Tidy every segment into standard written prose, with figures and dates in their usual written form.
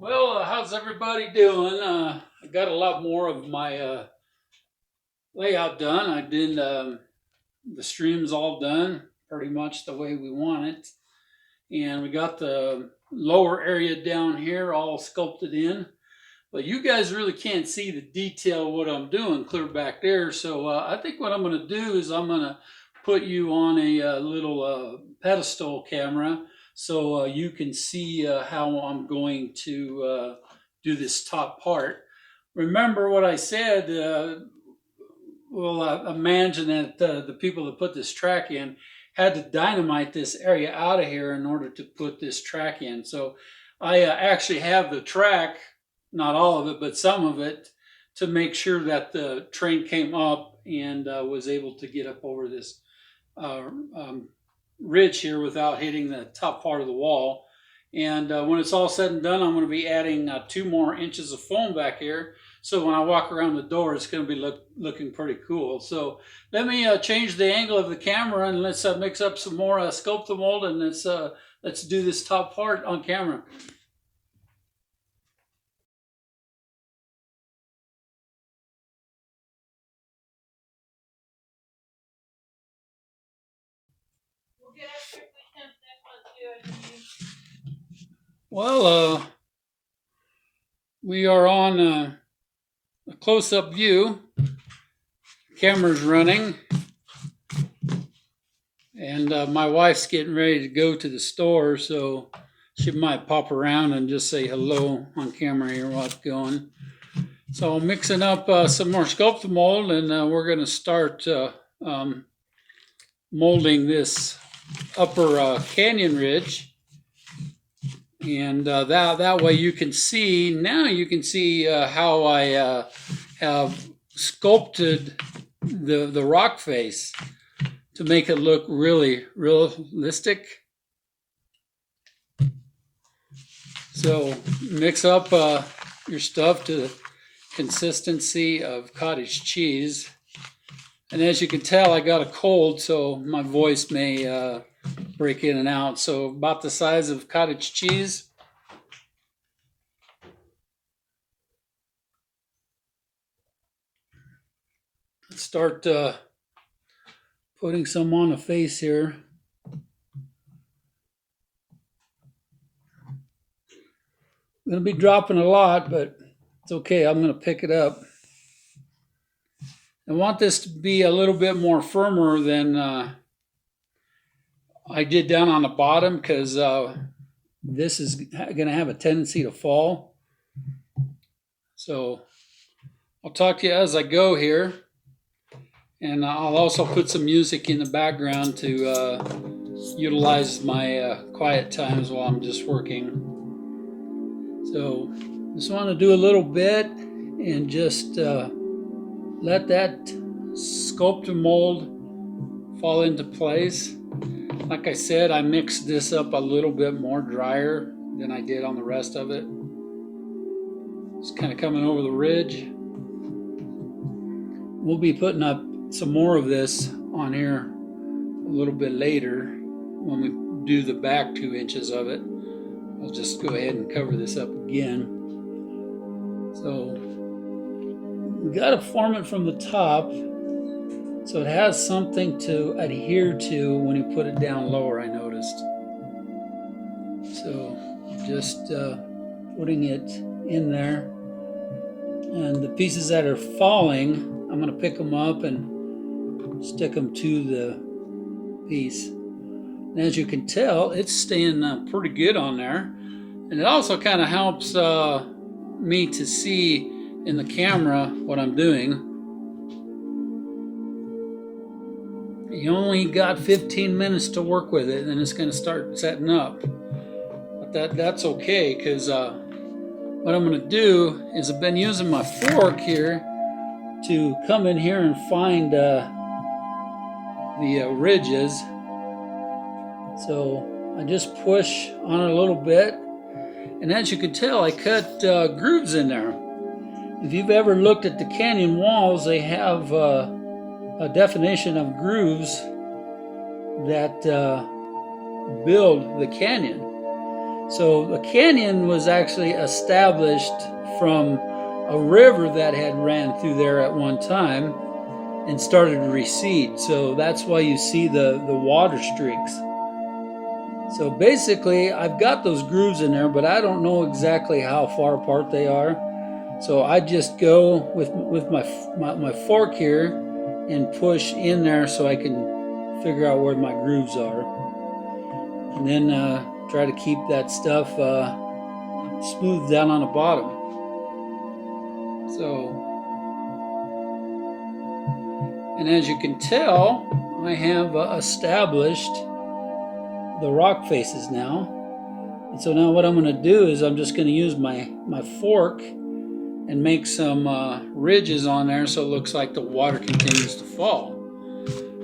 Well, how's everybody doing? I got a lot more of my layout done. I did the streams all done pretty much the way we want it. And we got the lower area down here all sculpted in. But you guys really can't see the detail of what I'm doing clear back there. So I think what I'm going to do is I'm going to put you on a, little pedestal camera so you can see how I'm going to do this top part. Remember what I said. Well, imagine that the people that put this track in had to dynamite this area out of here in order to put this track in. So I actually have the track, not all of it, but some of it, to make sure that the train came up and was able to get up over this uh, um, ridge here without hitting the top part of the wall. And when it's all said and done, I'm going to be adding 2 more inches of foam back here. So when I walk around the door, it's going to be looking pretty cool. So let me change the angle of the camera and let's mix up some more Scuptamold and let's do this top part on camera. Well, we are on a close-up view. Camera's running, and my wife's getting ready to go to the store, so she might pop around and just say hello on camera here while it's going. So I'm mixing up some more Sculptamold, and we're going to start molding this upper canyon ridge. And that way you can see, now you can see how I have sculpted the rock face to make it look really realistic. So mix up your stuff to the consistency of cottage cheese. And as you can tell, I got a cold, so my voice may break in and out. So about the size of cottage cheese. Let's start putting some on the face here. I'm going to be dropping a lot, but it's okay. I'm going to pick it up. I want this to be a little bit more firmer than I did down on the bottom because this is going to have a tendency to fall. So I'll talk to you as I go here. And I'll also put some music in the background to utilize my quiet times while I'm just working. So just want to do a little bit and just let that Scuptamold fall into place. Like I said, I mixed this up a little bit more drier than I did on the rest of it. It's kind of coming over the ridge. We'll be putting up some more of this on here a little bit later when we do the back 2 inches of it. I'll just go ahead and cover this up again. So we got to form it from the top so it has something to adhere to when you put it down lower, I noticed. So just putting it in there, and the pieces that are falling, I'm going to pick them up and stick them to the piece. And as you can tell, it's staying pretty good on there. And it also kind of helps me to see in the camera what I'm doing. You only got 15 minutes to work with it, and it's going to start setting up. But that's okay, because what I'm going to do is I've been using my fork here to come in here and find the ridges. So I just push on it a little bit, and as you can tell, I cut grooves in there. If you've ever looked at the canyon walls, they have a definition of grooves that build the canyon. So the canyon was actually established from a river that had ran through there at one time and started to recede. So that's why you see the water streaks. So basically, I've got those grooves in there, but I don't know exactly how far apart they are. So I just go with my fork here and push in there so I can figure out where my grooves are. And then try to keep that stuff smooth down on the bottom. So, and as you can tell, I have established the rock faces now. And so now what I'm going to do is I'm just going to use my fork and make some ridges on there so it looks like the water continues to fall.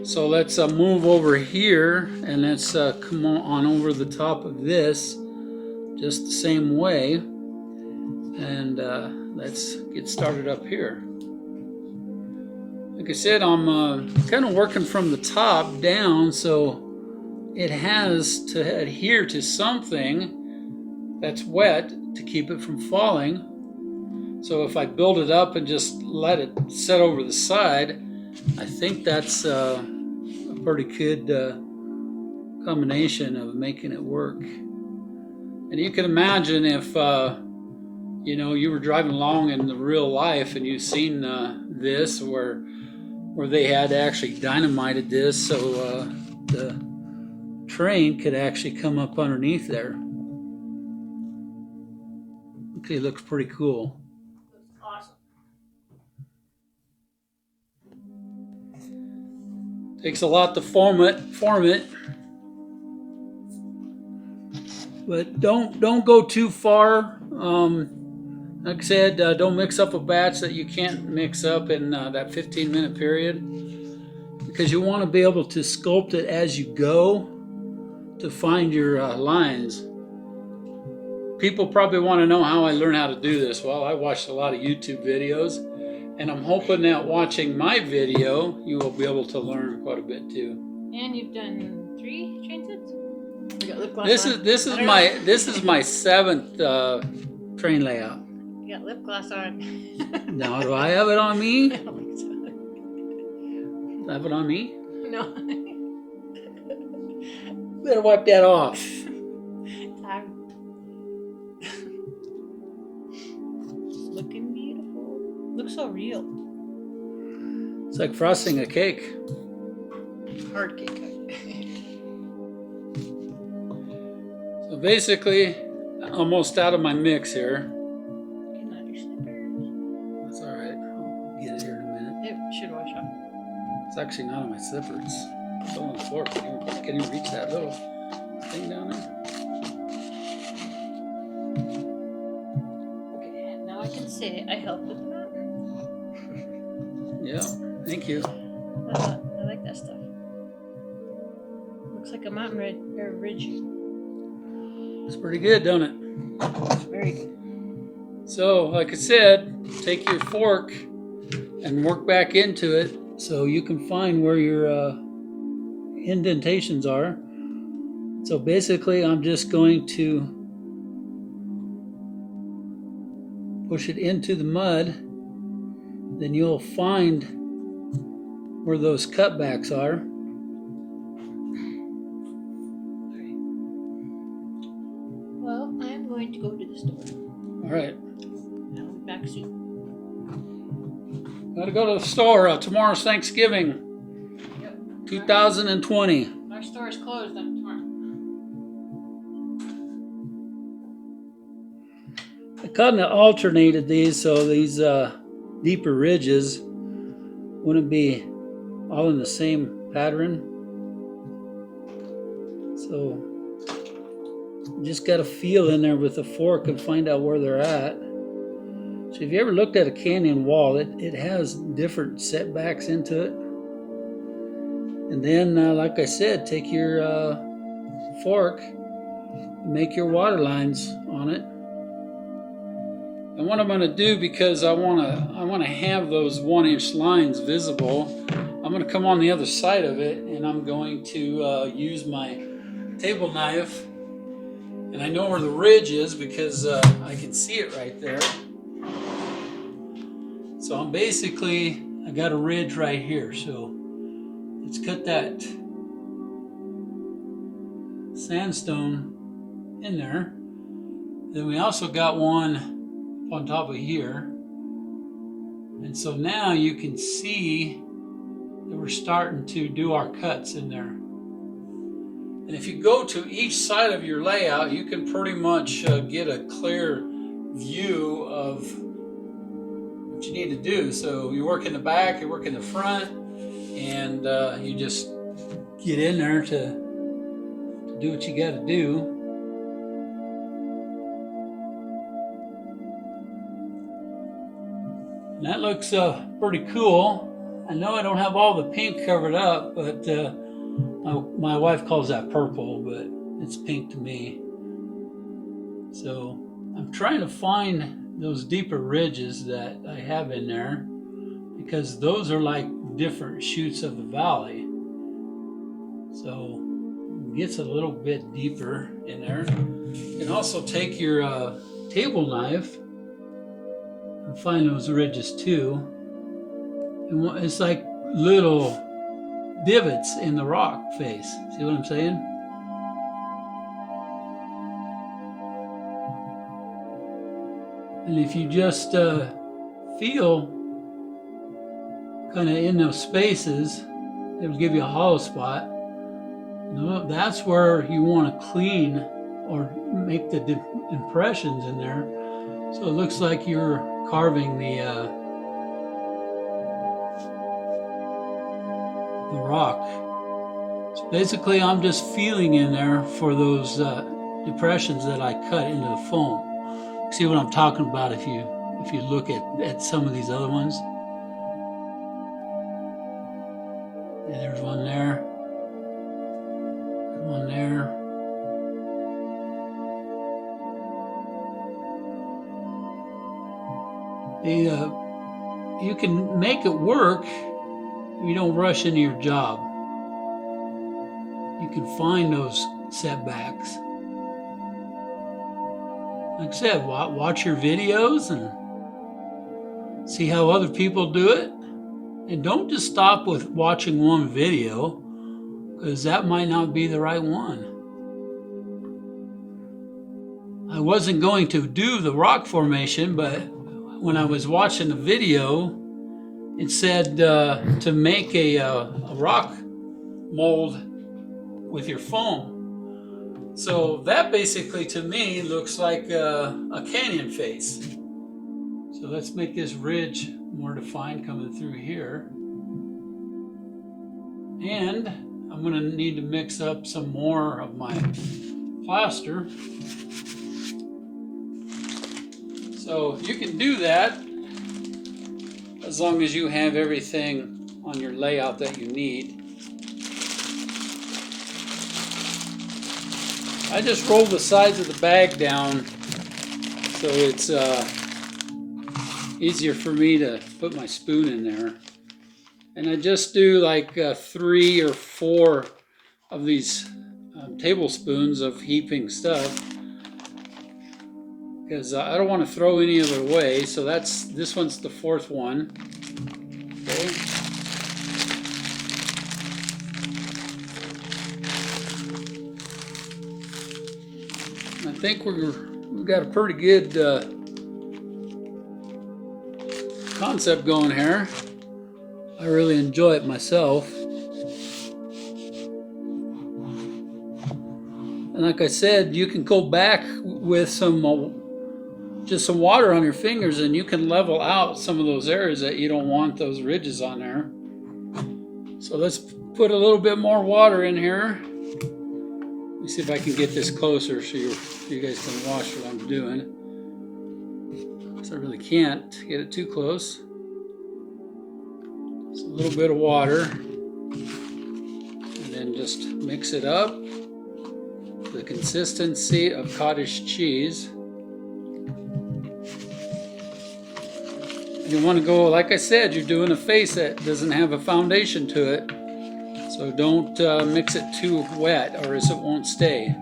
So let's move over here and let's come on over the top of this just the same way, and let's get started up here. Like I said, I'm kind of working from the top down, so it has to adhere to something that's wet to keep it from falling. So if I build it up and just let it set over the side, I think that's a pretty good combination of making it work. And you can imagine if you know, you were driving along in the real life and you've seen this where they had actually dynamited this so the train could actually come up underneath there. Okay, looks pretty cool. Awesome. Takes a lot to form it, but don't go too far. Like I said, don't mix up a batch that you can't mix up in that 15-minute period, because you want to be able to sculpt it as you go to find your lines. People probably want to know how I learned how to do this. Well, I watched a lot of YouTube videos, and I'm hoping that watching my video, you will be able to learn quite a bit too. And you've done 3 train sets? You got lip gloss This on. is my 7th train layout. You got lip gloss on. Now, do I have it on me? I don't think so. Have it on me? No. Better wipe that off. Looking beautiful. Looks so real. It's like frosting a cake. Hard cake. So basically, almost out of my mix here. Getting out your slippers. That's all right. I'll get it here in a minute. It should wash off. It's actually not on my slippers. It's on the floor. Can you reach that little thing down there? Okay, now I can say I helped with the mountain. Yeah, thank you. I like that stuff. Looks like a mountain ridge. It's pretty good, don't it? It's very good. So, like I said, take your fork and work back into it so you can find where your indentations are. So basically, I'm just going to push it into the mud. Then you'll find where those cutbacks are. Well, I'm going to go to the store. All right. I'll be back soon. Gotta go to the store. Tomorrow's Thanksgiving, Yep. 2020. Our store is closed on tomorrow. I kind of alternated these so these deeper ridges wouldn't be all in the same pattern. So you just got to feel in there with a fork and find out where they're at. So if you ever looked at a canyon wall, it has different setbacks into it. And then, like I said, take your fork and make your water lines on it. And what I'm going to do, because I want to have those 1-inch lines visible, I'm going to come on the other side of it, and I'm going to use my table knife And I know where the ridge is because I can see it right there. So I'm basically, I got a ridge right here. So let's cut that sandstone in there. Then we also got one on top of here. And so now you can see that we're starting to do our cuts in there. And if you go to each side of your layout, you can pretty much get a clear view of what you need to do. So you work in the back, you work in the front, and you just get in there to do what you got to do. And that looks pretty cool. I know I don't have all the pink covered up, but my wife calls that purple, but it's pink to me. So I'm trying to find those deeper ridges that I have in there, because those are like different shoots of the valley. So it gets a little bit deeper in there. You can also take your table knife and find those ridges too. And it's like little divots in the rock face. See what I'm saying? And if you just feel kind of in those spaces, it'll give you a hollow spot. That's where you want to clean or make the impressions in there. So it looks like you're carving the rock. So basically I'm just feeling in there for those depressions that I cut into the foam. See what I'm talking about if you look at some of these other ones. Yeah, there's one there. One there. You can make it work if you don't rush into your job. You can find those setbacks. Like I said, watch your videos and see how other people do it. And don't just stop with watching one video, because that might not be the right one. I wasn't going to do the rock formation, but when I was watching the video, it said to make a rock mold with your foam. So that basically to me looks like a canyon face. So let's make this ridge more defined coming through here. And I'm going to need to mix up some more of my plaster. So you can do that as long as you have everything on your layout that you need. I just roll the sides of the bag down so it's easier for me to put my spoon in there. And I just do like 3 or 4 of these tablespoons of heaping stuff, because I don't want to throw any of it away. So this one's the 4th one. Okay. I think we've got a pretty good concept going here. I really enjoy it myself. And like I said, you can go back with just some water on your fingers, and you can level out some of those areas that you don't want those ridges on there. So let's put a little bit more water in here. Let me see if I can get this closer so you guys can watch what I'm doing. So I really can't get it too close. Just a little bit of water, and then just mix it up. The consistency of cottage cheese. You want to go, like I said, you're doing a face that doesn't have a foundation to it. So don't mix it too wet, or else it won't stay.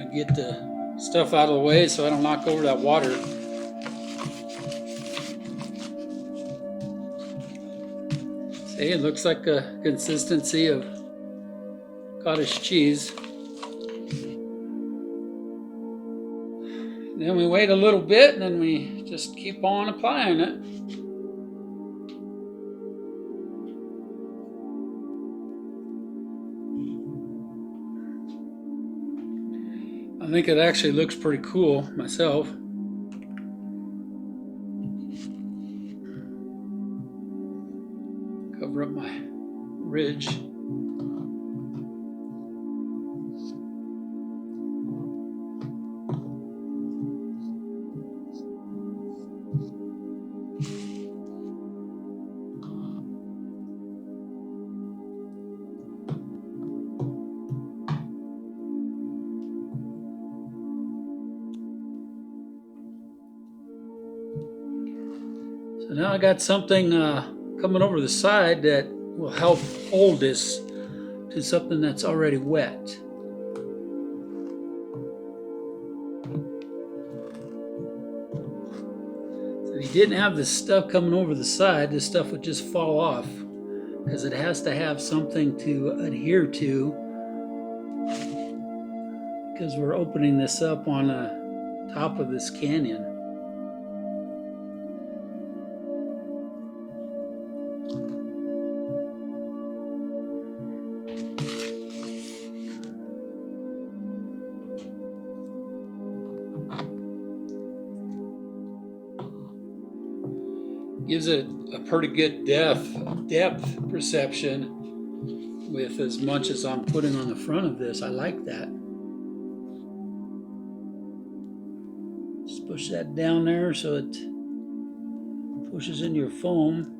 to get the stuff out of the way so I don't knock over that water. See, it looks like a consistency of cottage cheese. Then we wait a little bit and then we just keep on applying it. I think it actually looks pretty cool myself. Cover up my ridge. So now I got something coming over the side that will help hold this to something that's already wet. So if you didn't have this stuff coming over the side, this stuff would just fall off because it has to have something to adhere to, because we're opening this up on the top of this canyon. Gives it a pretty good depth perception with as much as I'm putting on the front of this. I like that. Just push that down there so it pushes into your foam.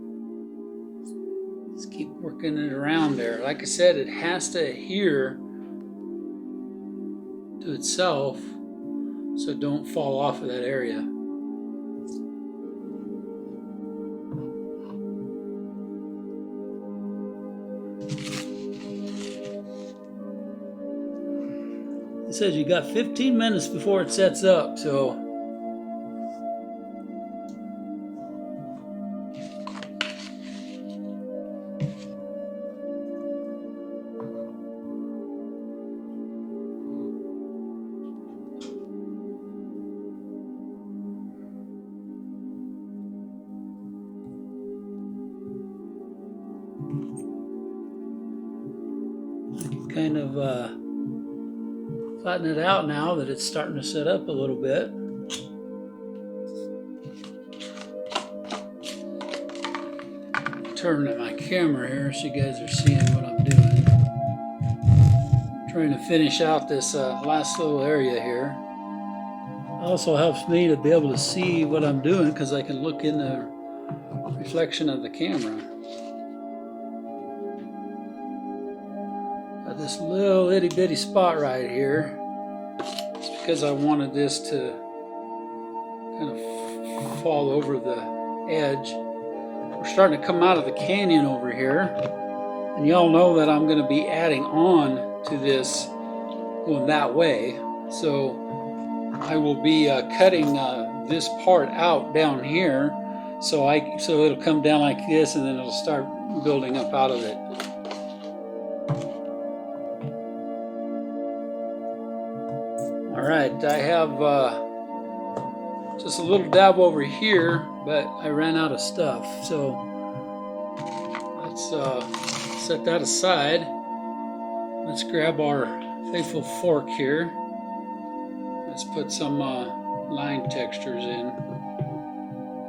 Just keep working it around there. Like I said, it has to adhere to itself so don't fall off of that area. It says you got 15 minutes before it sets up, so kind of flatten it out now that it's starting to set up a little bit. Turn my camera here so you guys are seeing what I'm doing. Trying to finish out this last little area here. Also helps me to be able to see what I'm doing because I can look in the reflection of the camera. Got this little itty bitty spot right here. It's because I wanted this to kind of fall over the edge. We're starting to come out of the canyon over here, and y'all know that I'm going to be adding on to this going that way. So I will be cutting this part out down here, so it'll come down like this, and then it'll start building up out of it. All right, I have just a little dab over here, but I ran out of stuff, so let's set that aside. Let's grab our faithful fork here. Let's put some line textures in.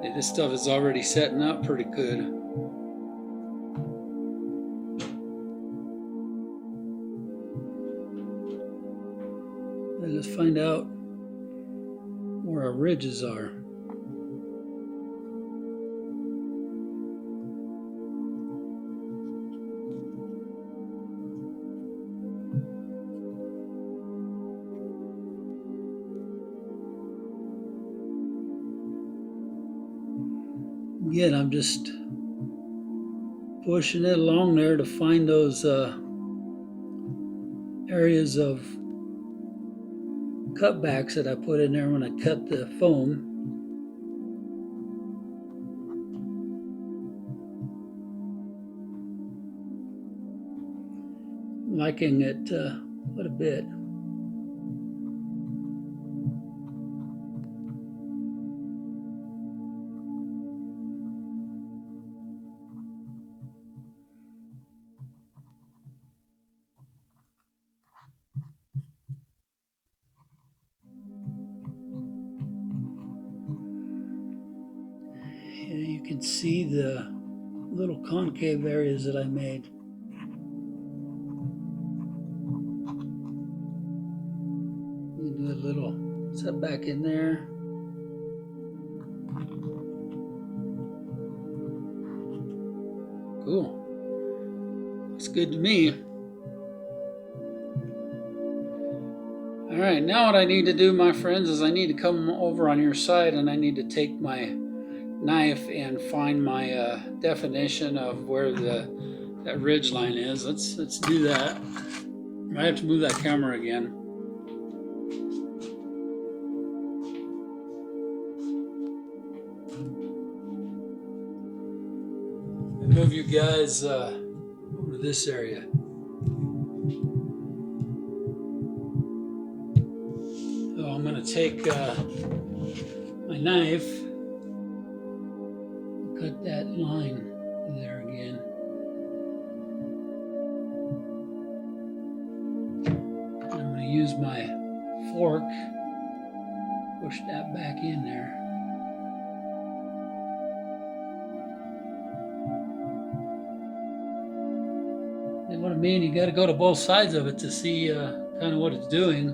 Hey, this stuff is already setting up pretty good. Let's find out where our ridges are. Again, I'm just pushing it along there to find those areas of cutbacks that I put in there when I cut the foam. Liking it quite a bit. You can see the little concave areas that I made. You do a little setback in there. Cool. Looks good to me. All right, now what I need to do, my friends, is I need to come over on your side and I need to take my knife and find my definition of where that ridge line is. Let's do that. I have to move that camera again. And move you guys over to this area. So I'm going to take my knife, cut that line there again. I'm going to use my fork, push that back in there. And what I mean, you got to go to both sides of it to see kind of what it's doing.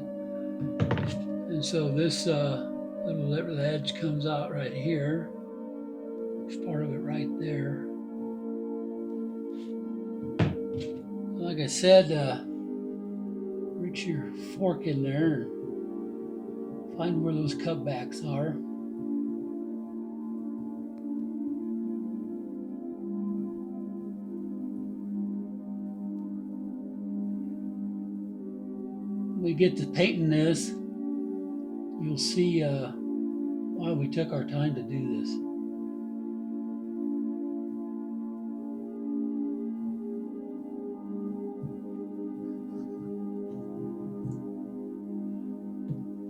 And so this little edge comes out right here. There's part of it right there. Like I said, reach your fork in there and find where those cutbacks are. When we get to painting this, you'll see why we took our time to do this.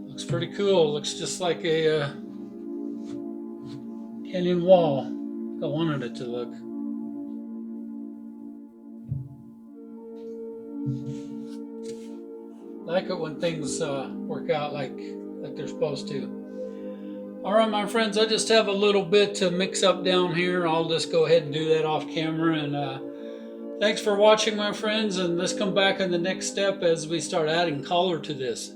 Looks pretty cool. Looks just like a canyon wall. I wanted it to look. I like it when things work out like they're supposed to. All right, my friends, I just have a little bit to mix up down here. I'll just go ahead and do that off camera. And thanks for watching, my friends. And let's come back in the next step as we start adding color to this.